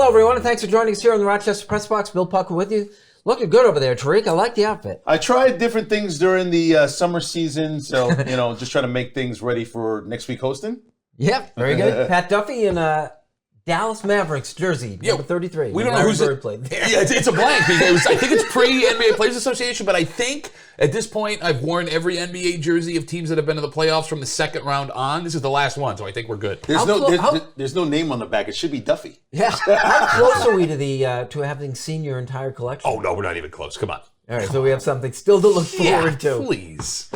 Hello, everyone, and thanks for joining us here on the Rochester Press Box. Bill Pucko with you. Looking good over there, Tariq. I like the outfit. I tried different things during the summer season, so, just trying to make things ready for next week hosting. Yep, very good. Pat Duffy in Dallas Mavericks jersey, number 33. We don't know who's played there. Yeah, it's a blank because I think it's pre-NBA Players Association, but I think at this point I've worn every NBA jersey of teams that have been to the playoffs from the second round on. This is the last one, so I think we're good. There's no name on the back. It should be Duffy. Yeah. How close are we to having seen your entire collection? Oh, no, we're not even close. Come on. All right, so we have something still to look forward to. Please.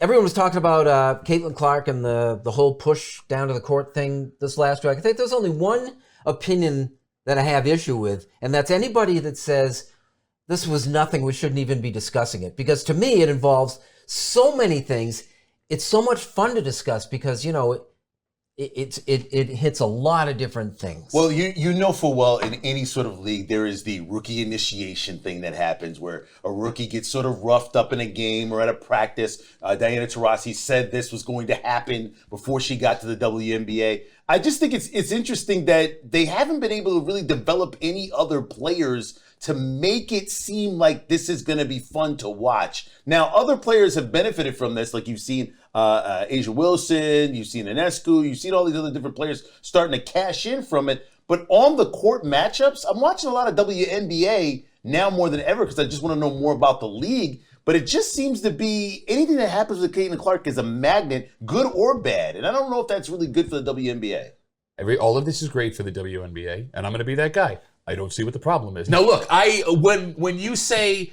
Everyone was talking about Caitlin Clark and the whole push down to the court thing this last week. I think there's only one opinion that I have issue with, and that's anybody that says this was nothing, we shouldn't even be discussing it. Because to me, it involves so many things. It's so much fun to discuss because, it hits a lot of different things. Well, you know full well in any sort of league, there is the rookie initiation thing that happens where a rookie gets sort of roughed up in a game or at a practice. Diana Taurasi said this was going to happen before she got to the WNBA. I just think it's interesting that they haven't been able to really develop any other players to make it seem like this is going to be fun to watch. Now, other players have benefited from this, like you've seen Asia Wilson, you've seen Ionescu, you've seen all these other different players starting to cash in from it. But on the court matchups, I'm watching a lot of WNBA now more than ever because I just want to know more about the league. But it just seems to be anything that happens with Caitlin Clark is a magnet, good or bad. And I don't know if that's really good for the WNBA. All of this is great for the WNBA, and I'm going to be that guy. I don't see what the problem is. Now, look, when you say...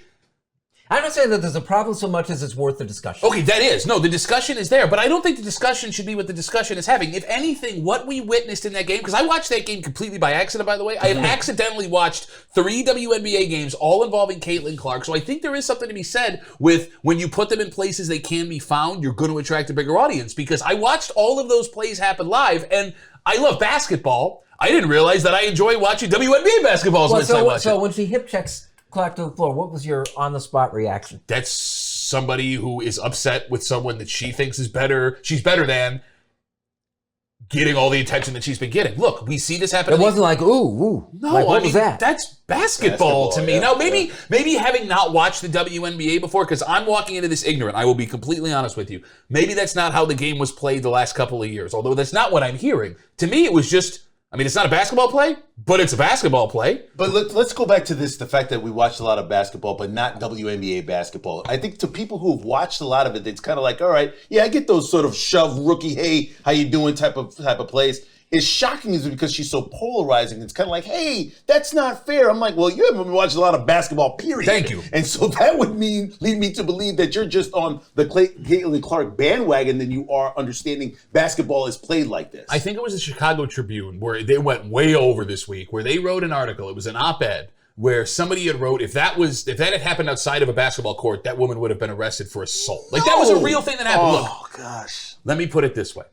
I'm not saying that there's a problem so much as it's worth the discussion. Okay, that is. No, the discussion is there, but I don't think the discussion should be what the discussion is having. If anything, what we witnessed in that game, because I watched that game completely by accident, by the way. I have accidentally watched 3 WNBA games, all involving Caitlin Clark. So I think there is something to be said with when you put them in places they can be found, you're going to attract a bigger audience. Because I watched all of those plays happen live, and I love basketball. I didn't realize that I enjoy watching WNBA basketball as much as I watch it. So when she hip checks Clark to the floor, what was your on-the-spot reaction? That's somebody who is upset with someone that she thinks is better. She's better than getting all the attention that she's been getting. Look, we see this happen. It wasn't like, ooh. No, like, what was that? That's basketball to me. Yeah, now, maybe having not watched the WNBA before, because I'm walking into this ignorant, I will be completely honest with you. Maybe that's not how the game was played the last couple of years, although that's not what I'm hearing. To me, it was just... it's not a basketball play, but it's a basketball play. But let's go back to this, the fact that we watched a lot of basketball, but not WNBA basketball. I think to people who have watched a lot of it, it's kind of like, all right, yeah, I get those sort of shove rookie, hey, how you doing type of plays. It's shocking is because she's so polarizing. It's kind of like, hey, that's not fair. I'm like, well, you haven't watched a lot of basketball, period. Thank you. And so that would lead me to believe that you're just on the Caitlin Clark bandwagon than you are understanding basketball is played like this. I think it was the Chicago Tribune where they went way over this week, where they wrote an article. It was an op-ed where somebody had wrote, if that had happened outside of a basketball court, that woman would have been arrested for assault. Like, that was a real thing that happened. Oh, gosh. Let me put it this way.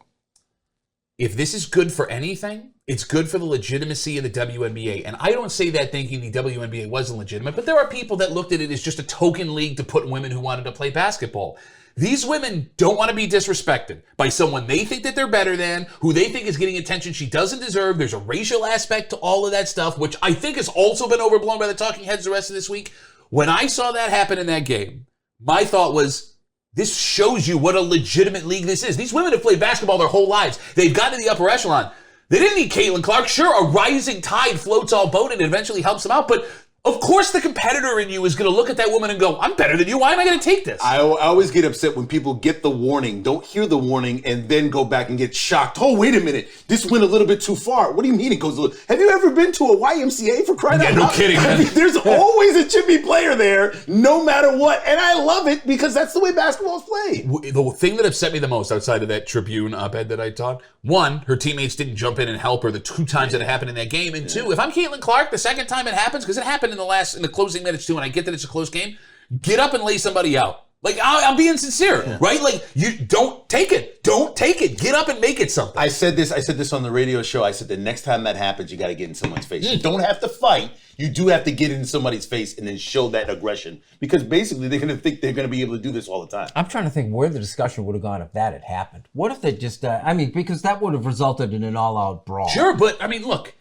If this is good for anything, it's good for the legitimacy of the WNBA. And I don't say that thinking the WNBA wasn't legitimate, but there are people that looked at it as just a token league to put women who wanted to play basketball. These women don't want to be disrespected by someone they think that they're better than, who they think is getting attention she doesn't deserve. There's a racial aspect to all of that stuff, which I think has also been overblown by the talking heads the rest of this week. When I saw that happen in that game, my thought was, this shows you what a legitimate league this is. These women have played basketball their whole lives. They've gotten to the upper echelon. They didn't need Caitlin Clark. Sure, a rising tide floats all boat and it eventually helps them out, but of course the competitor in you is going to look at that woman and go, I'm better than you. Why am I going to take this? I always get upset when people get the warning, don't hear the warning, and then go back and get shocked. Oh, wait a minute. This went a little bit too far. What do you mean it goes a little? Have you ever been to a YMCA for crying out loud? Yeah, no kidding, man. There's always a chippy player there, no matter what. And I love it because that's the way basketball is played. The thing that upset me the most outside of that Tribune op-ed that I taught, one, her teammates didn't jump in and help her the 2 times that it happened in that game. And 2, if I'm Caitlin Clark, the second time it happens, because it happened in the closing minutes too, and I get that it's a close game, get up and lay somebody out. Like, I'm being sincere, right? Like, you don't take it. Don't take it. Get up and make it something. I said this on the radio show. I said the next time that happens, you got to get in someone's face. You don't have to fight. You do have to get in somebody's face and then show that aggression, because basically they're going to think they're going to be able to do this all the time. I'm trying to think where the discussion would have gone if that had happened. What if they just, because that would have resulted in an all-out brawl. Sure, but, I mean, look,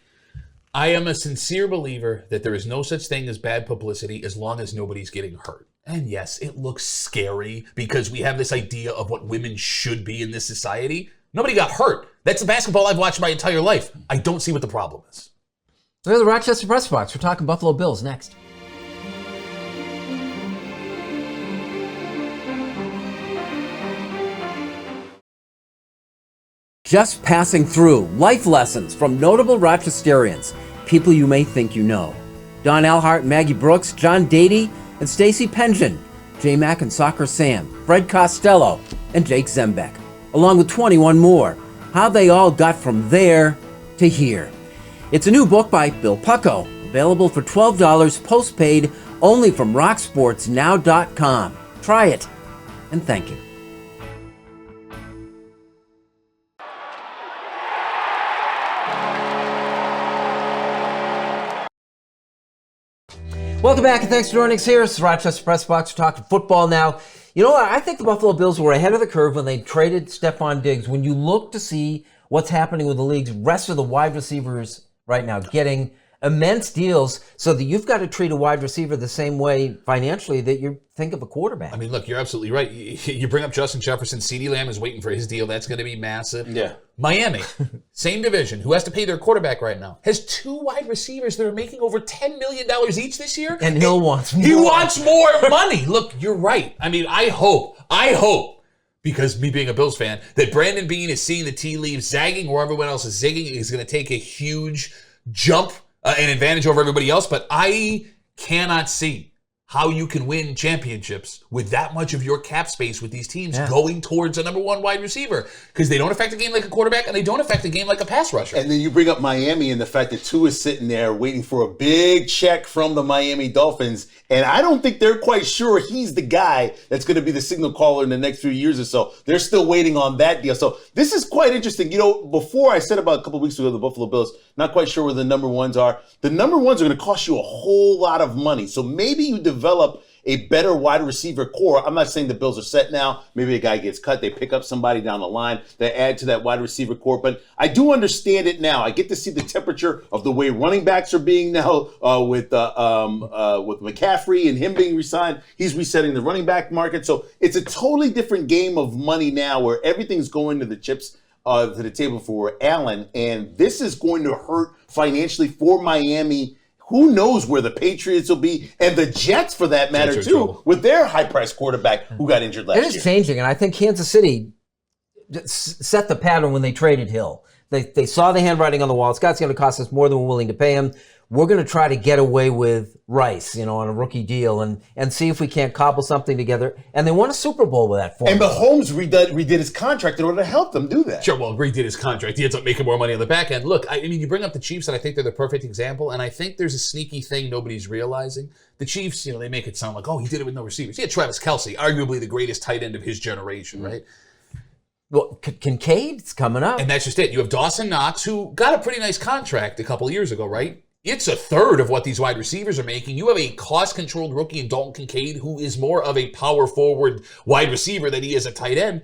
I am a sincere believer that there is no such thing as bad publicity as long as nobody's getting hurt. And yes, it looks scary because we have this idea of what women should be in this society. Nobody got hurt. That's the basketball I've watched my entire life. I don't see what the problem is. We're the Rochester Press Box. We're talking Buffalo Bills next. Just passing through. Life lessons from notable Rochesterians. People you may think you know. Don Elhart, Maggie Brooks, John Dady, and Stacy Pension. J Mac and Soccer Sam. Fred Costello, and Jake Zembeck. Along with 21 more. How they all got from there to here. It's a new book by Bill Pucko. Available for $12 postpaid only from rocksportsnow.com. Try it, and thank you. Welcome back, and thanks for joining us here. It's the Rochester Press Box. We're talking football now. You know what? I think the Buffalo Bills were ahead of the curve when they traded Stephon Diggs. When you look to see what's happening with the league's rest of the wide receivers right now, getting immense deals so that you've got to treat a wide receiver the same way financially that you think of a quarterback. I mean, look, you're absolutely right. You bring up Justin Jefferson. CeeDee Lamb is waiting for his deal. That's going to be massive. Yeah. Miami, same division, who has to pay their quarterback right now, has 2 wide receivers that are making over $10 million each this year. And Hill wants more. He wants more money. Look, you're right. I mean, I hope, because me being a Bills fan, that Brandon Beane is seeing the tea leaves zagging where everyone else is zigging. He's going to take a huge jump, an advantage over everybody else. But I cannot see how you can win championships with that much of your cap space with these teams going towards a number 1 wide receiver, because they don't affect a game like a quarterback and they don't affect a game like a pass rusher. And then you bring up Miami and the fact that Tua is sitting there waiting for a big check from the Miami Dolphins. And I don't think they're quite sure he's the guy that's going to be the signal caller in the next few years or so. They're still waiting on that deal. So this is quite interesting. You know, before I said about a couple of weeks ago, the Buffalo Bills, not quite sure where the number 1s are. The number 1s are going to cost you a whole lot of money. So maybe you develop a better wide receiver core. I'm not saying the Bills are set now. Maybe a guy gets cut. They pick up somebody down the line. They add to that wide receiver core. But I do understand it now. I get to see the temperature of the way running backs are being now with McCaffrey and him being re-signed. He's resetting the running back market. So it's a totally different game of money now where everything's going to the chips to the table for Allen. And this is going to hurt financially for Miami. Who knows where the Patriots will be, and the Jets, for that matter, too, with their high-priced quarterback who got injured last year. It is changing, and I think Kansas City set the pattern when they traded Hill. They saw the handwriting on the wall. Scott's going to cost us more than we're willing to pay him. We're going to try to get away with Rice, on a rookie deal and see if we can't cobble something together. And they won a Super Bowl with that formula. And Mahomes redid his contract in order to help them do that. Sure, well, redid his contract. He ends up making more money on the back end. Look, I mean, you bring up the Chiefs, and I think they're the perfect example. And I think there's a sneaky thing nobody's realizing. The Chiefs, they make it sound like, oh, he did it with no receivers. He had Travis Kelce, arguably the greatest tight end of his generation, right? Well, Kincaid's coming up. And that's just it. You have Dawson Knox, who got a pretty nice contract a couple of years ago, right? It's a third of what these wide receivers are making. You have a cost-controlled rookie in Dalton Kincaid, who is more of a power-forward wide receiver than he is a tight end.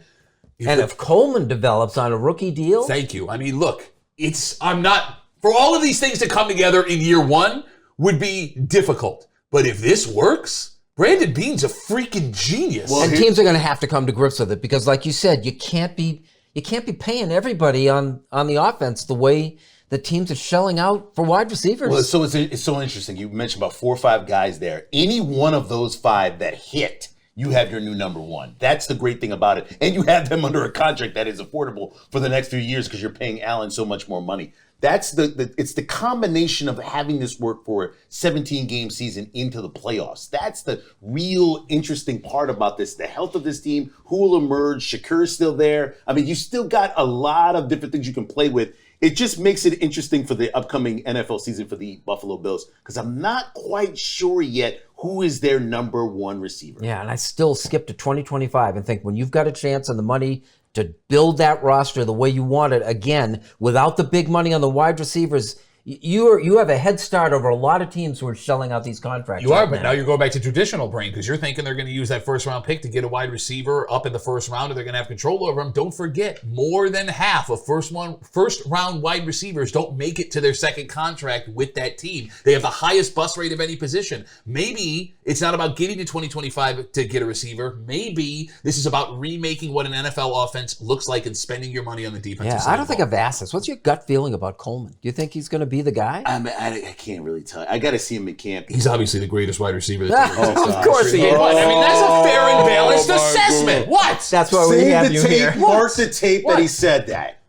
And if Coleman develops on a rookie deal... Thank you. I mean, look, for all of these things to come together in year 1 would be difficult. But if this works, Brandon Beane's a freaking genius. Well, and teams are going to have to come to grips with it because, like you said, you can't be paying everybody on the offense the way the teams are shelling out for wide receivers. Well, so it's so interesting. You mentioned about 4 or 5 guys there. Any one of those 5 that hit, you have your new number 1. That's the great thing about it. And you have them under a contract that is affordable for the next few years because you're paying Allen so much more money. That's it's the combination of having this work for a 17-game season into the playoffs. That's the real interesting part about this. The health of this team, who will emerge. Shakur's still there. I mean, you still got a lot of different things you can play with. It just makes it interesting for the upcoming NFL season for the Buffalo Bills because I'm not quite sure yet who is their number 1 receiver. Yeah, and I still skip to 2025 and think when you've got a chance and the money to build that roster the way you want it, again, without the big money on the wide receivers, You have a head start over a lot of teams who are shelling out these contracts. You are, but now you're going back to traditional brain because you're thinking they're going to use that first-round pick to get a wide receiver up in the first round, and they're going to have control over him. Don't forget, more than half of first-round wide receivers don't make it to their second contract with that team. They have the highest bust rate of any position. Maybe it's not about getting to 2025 to get a receiver. Maybe this is about remaking what an NFL offense looks like and spending your money on the defensive side. I don't think I've asked this. What's your gut feeling about Coleman? Do you think he's going to be the guy? I can't really tell. I got to see him at camp. He's obviously the greatest wide receiver. Of course he is. What? I mean, that's a fair and balanced assessment. God. What? That's why we have you here. Mark the tape that he said that.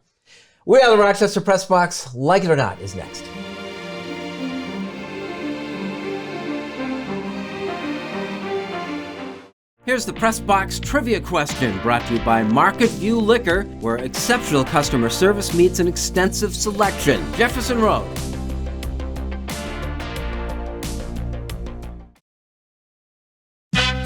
We are the Rochester Press Box. Like it or not is next. Here's the Press Box trivia question, brought to you by Market View Liquor, where exceptional customer service meets an extensive selection. Jefferson Road.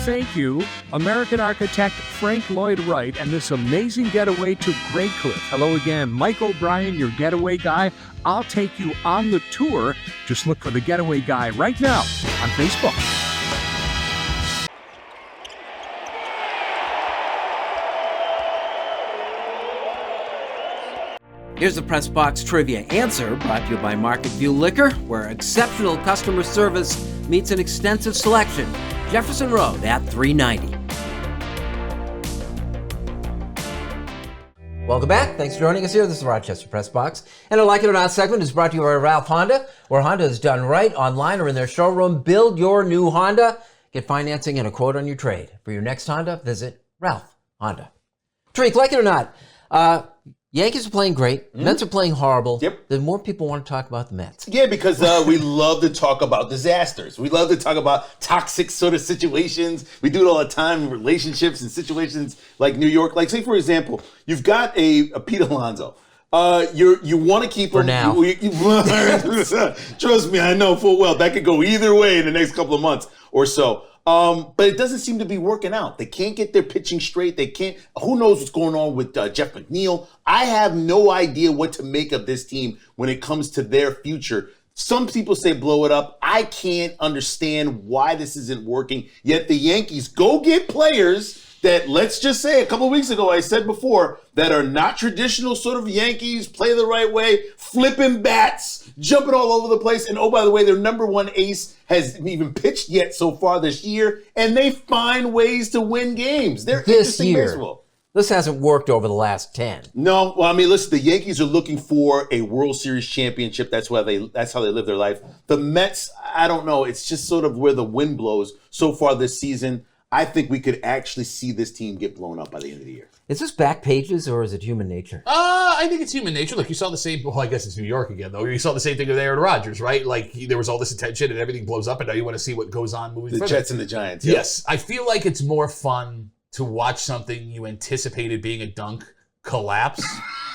Thank you, American architect Frank Lloyd Wright, and this amazing getaway to Great Cliff. Hello again, Mike O'Brien, your getaway guy. I'll take you on the tour. Just look for the getaway guy right now on Facebook. Here's the Press Box trivia answer, brought to you by Market View Liquor, where exceptional customer service meets an extensive selection. Jefferson Road at 390. Welcome back. Thanks for joining us here. This is the Rochester Press Box. And a Like It or Not segment is brought to you by Ralph Honda, where Honda is done right, online or in their showroom. Build your new Honda. Get financing and a quote on your trade. For your next Honda, visit Ralph Honda. Tariq, like it or not, Yankees are playing great. Mets are playing horrible. Yep. Then more people want to talk about the Mets. Yeah, because we love to talk about disasters. We love to talk about toxic sort of situations. We do it all the time in relationships and situations like New York. Like, say, for example, you've got a Pete Alonso. You want to keep him. For now. Trust me, I know full well that could go either way in the next couple of months or so. But it doesn't seem to be working out. They can't get their pitching straight. They can't. Who knows what's going on with Jeff McNeil? I have no idea what to make of this team when it comes to their future. Some people say blow it up. I can't understand why this isn't working. Yet the Yankees go get players that, let's just say, a couple of weeks ago, I said before, that are not traditional sort of Yankees, play the right way, flipping bats, jumping all over the place. And oh, by the way, their number one ace hasn't even pitched yet so far this year, and they find ways to win games. They're This interesting year. baseball. This hasn't worked over the last 10. No, well, I mean, listen, the Yankees are looking for a World Series championship. That's how they live their life. The Mets, I don't know. It's just sort of where the wind blows so far this season. I think we could actually see this team get blown up by the end of the year. Is this back pages or is it human nature? I think it's human nature. Look, you saw the same, well, I guess it's New York again, though. You saw the same thing with Aaron Rodgers, right? Like, there was all this attention and everything blows up, and now you want to see what goes on moving forward. The Jets and the Giants. Yes. I feel like it's more fun to watch something you anticipated being a dunk collapse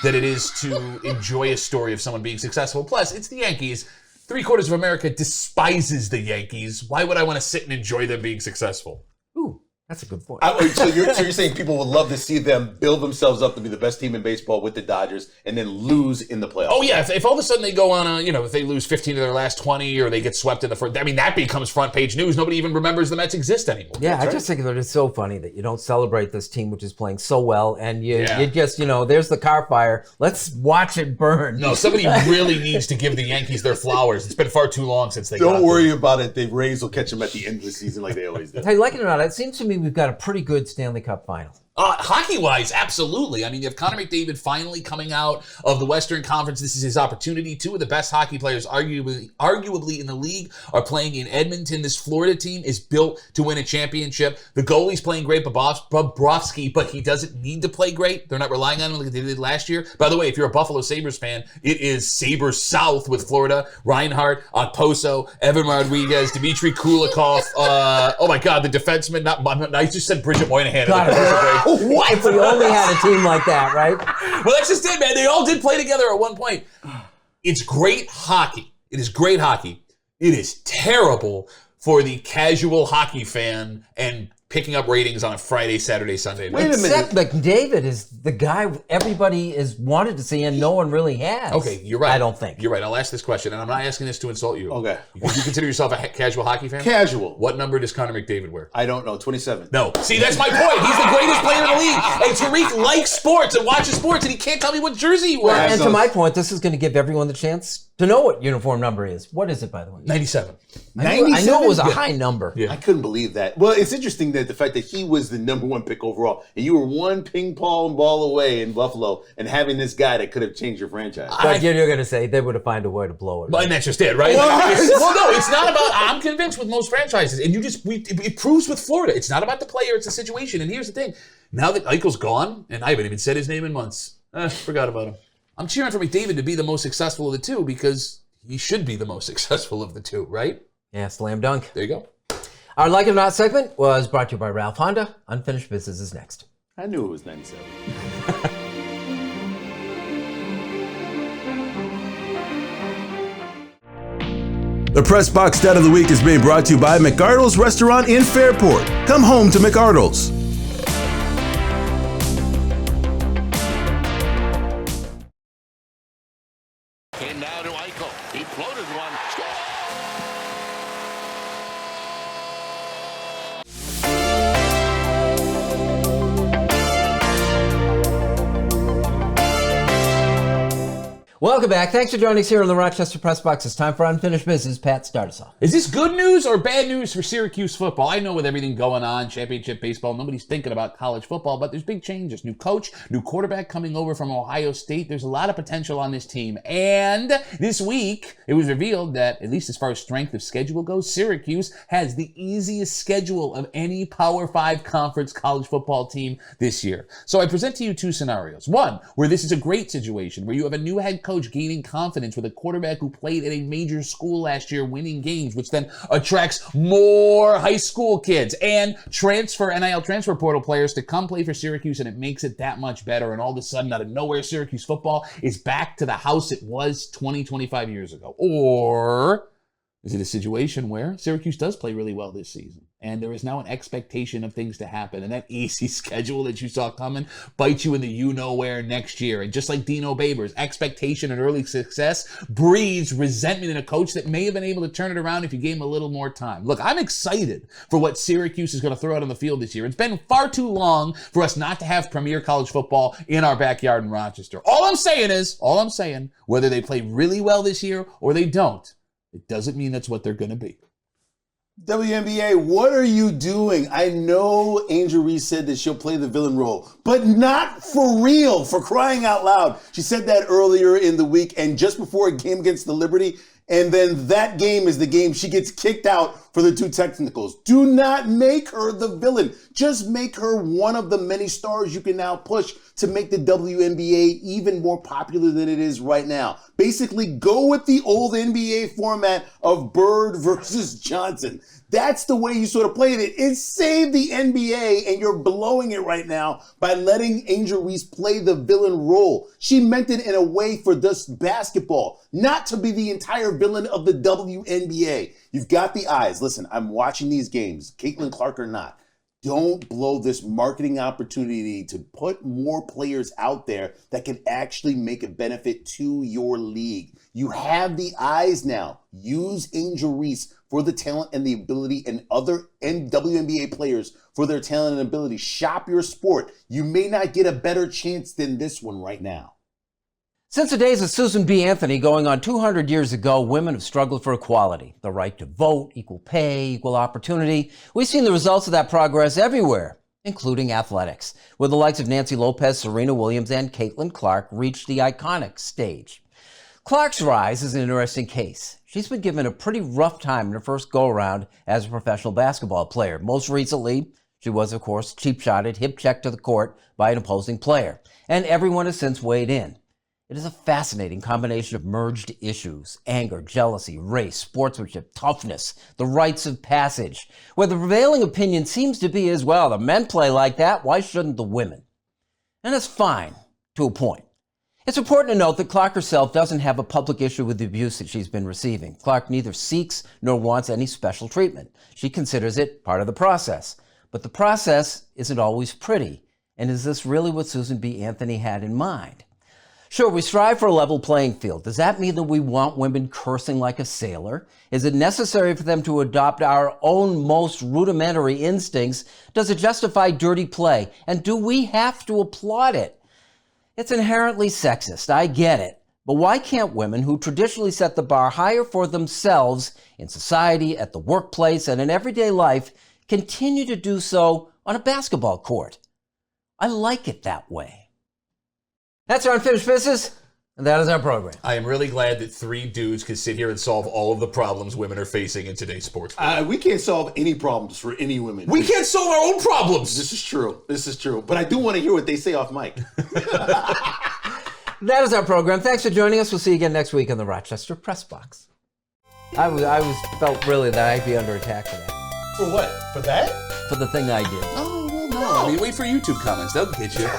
than it is to enjoy a story of someone being successful. Plus, it's the Yankees. 3/4 of America despises the Yankees. Why would I want to sit and enjoy them being successful? Ooh, that's a good point. So you're saying people would love to see them build themselves up to be the best team in baseball with the Dodgers and then lose in the playoffs? Oh, yeah. If all of a sudden they go on a, if they lose 15 of their last 20 or they get swept in the first, I mean, that becomes front page news. Nobody even remembers the Mets exist anymore. Yeah, I just think that it's so funny that you don't celebrate this team, which is playing so well, and you just, there's the car fire. Let's watch it burn. No, somebody really needs to give the Yankees their flowers. It's been far too long since they Don't worry about it. The Rays will catch them at the end of the season like they always do. Hey, like it or not, it seems to me we've got a pretty good Stanley Cup final. Hockey-wise, absolutely. I mean, you have Connor McDavid finally coming out of the Western Conference. This is his opportunity. Two of the best hockey players, arguably in the league, are playing in Edmonton. This Florida team is built to win a championship. The goalie's playing great, Bobrovsky, but he doesn't need to play great. They're not relying on him like they did last year. By the way, if you're a Buffalo Sabres fan, it is Sabres South with Florida. Reinhart, Okposo, Evan Rodriguez, Dmitry Kulikov. Oh my God, the defenseman. I just said Bridget Moynihan. What? If we only had a team like that, right? Well, that's just it, man. They all did play together at one point. It's great hockey. It is great hockey. It is terrible for the casual hockey fan and picking up ratings on a Friday, Saturday, Sunday night. Wait a minute. Except McDavid is the guy everybody is wanted to see and no one really has. Okay, you're right. I don't think. You're right. I'll ask this question, and I'm not asking this to insult you. Okay. You consider yourself a casual hockey fan? Casual. What number does Connor McDavid wear? I don't know. 27. No. See, that's my point. He's the greatest player in the league. And Tariq likes sports and watches sports, and he can't tell me what jersey he wears. And to my point, this is going to give everyone the chance to know what uniform number is. What is it, by the way? 97. I knew it was a high number. Yeah. I couldn't believe that. Well, it's interesting that the fact that he was the number 1 pick overall, and you were one ping pong ball away in Buffalo, and having this guy that could have changed your franchise. But you're going to say they would have found a way to blow it. But and that's just it, right? Well, no, it's not about. I'm convinced with most franchises, and it proves with Florida. It's not about the player; it's the situation. And here's the thing: now that Eichel's gone, and I haven't even said his name in months, forgot about him. I'm cheering for McDavid to be the most successful of the two because he should be the most successful of the two, right? Yeah, slam dunk. There you go. Our Like It or Not segment was brought to you by Ralph Honda. Unfinished Business is next. I knew it was 97. The Press Box Stat of the Week is being brought to you by McArdle's Restaurant in Fairport. Come home to McArdle's. And now to Eichel. He floated one. Welcome back. Thanks for joining us here on the Rochester Press Box. It's time for Unfinished Business. Pat, start us off. Is this good news or bad news for Syracuse football? I know with everything going on, championship baseball, nobody's thinking about college football, but there's big changes. New coach, new quarterback coming over from Ohio State. There's a lot of potential on this team. And this week, it was revealed that, at least as far as strength of schedule goes, Syracuse has the easiest schedule of any Power 5 conference college football team this year. So I present to you two scenarios. One, where this is a great situation, where you have a new head coach gaining confidence with a quarterback who played at a major school last year, winning games, which then attracts more high school kids and NIL transfer portal players to come play for Syracuse, and it makes it that much better. And all of a sudden, out of nowhere, Syracuse football is back to the house it was 20, 25 years ago. Or is it a situation where Syracuse does play really well this season, and there is now an expectation of things to happen, and that easy schedule that you saw coming bites you in the you-know-where next year? And just like Dino Babers, expectation and early success breeds resentment in a coach that may have been able to turn it around if you gave him a little more time. Look, I'm excited for what Syracuse is going to throw out on the field this year. It's been far too long for us not to have premier college football in our backyard in Rochester. All I'm saying, whether they play really well this year or they don't, it doesn't mean that's what they're going to be. WNBA, what are you doing? I know Angel Reese said that she'll play the villain role, but not for real, for crying out loud. She said that earlier in the week and just before a game against the Liberty, and then that game is the game she gets kicked out for the 2 technicals. Do not make her the villain. Just make her one of the many stars you can now push to make the WNBA even more popular than it is right now. Basically, go with the old NBA format of Bird versus Johnson. That's the way you sort of played it. It saved the NBA, and you're blowing it right now by letting Angel Reese play the villain role. She meant it in a way for this basketball, not to be the entire villain of the WNBA. You've got the eyes. Listen, I'm watching these games, Caitlin Clark or not. Don't blow this marketing opportunity to put more players out there that can actually make a benefit to your league. You have the eyes now. Use Angel Reese for the talent and the ability, and other WNBA players for their talent and ability. Shop your sport. You may not get a better chance than this one right now. Since the days of Susan B. Anthony going on 200 years ago, women have struggled for equality, the right to vote, equal pay, equal opportunity. We've seen the results of that progress everywhere, including athletics, where the likes of Nancy Lopez, Serena Williams, and Caitlin Clark reached the iconic stage. Clark's rise is an interesting case. She's been given a pretty rough time in her first go-around as a professional basketball player. Most recently, she was, of course, cheap-shotted, hip-checked to the court by an opposing player, and everyone has since weighed in. It is a fascinating combination of merged issues: anger, jealousy, race, sportsmanship, toughness, the rites of passage, where the prevailing opinion seems to be as well, the men play like that, why shouldn't the women? And that's fine, to a point. It's important to note that Clark herself doesn't have a public issue with the abuse that she's been receiving. Clark neither seeks nor wants any special treatment. She considers it part of the process. But the process isn't always pretty. And is this really what Susan B. Anthony had in mind? Sure, we strive for a level playing field. Does that mean that we want women cursing like a sailor? Is it necessary for them to adopt our own most rudimentary instincts? Does it justify dirty play? And do we have to applaud it? It's inherently sexist, I get it. But why can't women who traditionally set the bar higher for themselves in society, at the workplace, and in everyday life continue to do so on a basketball court? I like it that way. That's our Unfinished Business, and that is our program. I am really glad that 3 dudes can sit here and solve all of the problems women are facing in today's sports. We can't solve any problems for any women. We can't solve our own problems. This is true. This is true. But I do want to hear what they say off mic. That is our program. Thanks for joining us. We'll see you again next week on the Rochester Press Box. I felt really that I'd be under attack for that. For what? For that? For the thing I did. Oh, well, no. I mean, wait for YouTube comments. They'll get you.